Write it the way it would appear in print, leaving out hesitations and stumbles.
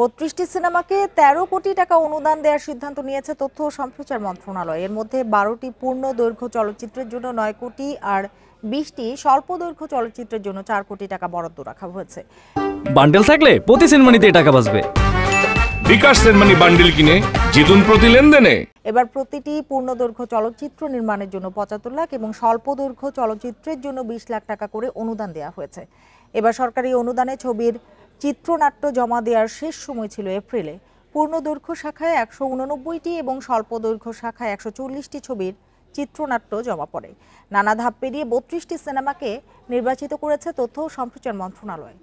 ৩২টি সিনেমাকে ১৩ কোটি টাকা অনুদান দেওয়ার সিদ্ধান্ত নিয়েছে তথ্য ও সম্প্রচার মন্ত্রণালয়। এর মধ্যে ১২টি পূর্ণ দৈর্ঘ্য চলচ্চিত্রের জন্য ৯ কোটি আর ২০টি স্বল্প দৈর্ঘ্য চলচ্চিত্রের জন্য ৪ কোটি টাকা বরাদ্দ রাখা হয়েছে। বান্ডেল থাকলে প্রতি সিনেমানিতে টাকা বাঁচবে। বিকাশ সিনেমানি বান্ডেল কিনে জিতুন প্রতি লেনদেনে। এবার প্রতিটি পূর্ণ দৈর্ঘ্য চলচ্চিত্র নির্মাণের জন্য ৭৫ লাখ এবং স্বল্প দৈর্ঘ্য চলচ্চিত্রের জন্য ২০ লাখ টাকা করে অনুদান দেওয়া হয়েছে। এবার সরকারি অনুদানে ছবির চিত্রনাট্য জমা দেওয়ার শেষ সময় ছিল এপ্রিলে। পূর্ণ দৈর্ঘ্য শাখায় ১৮৯টি এবং স্বল্প দৈর্ঘ্য শাখায় ১৪০টি ছবির চিত্রনাট্য জমা পড়ে। নানা ধাপ পেরিয়ে ৩২টি সিনেমাকে নির্বাচিত করেছে তথ্য ও সম্প্রচার মন্ত্রণালয়।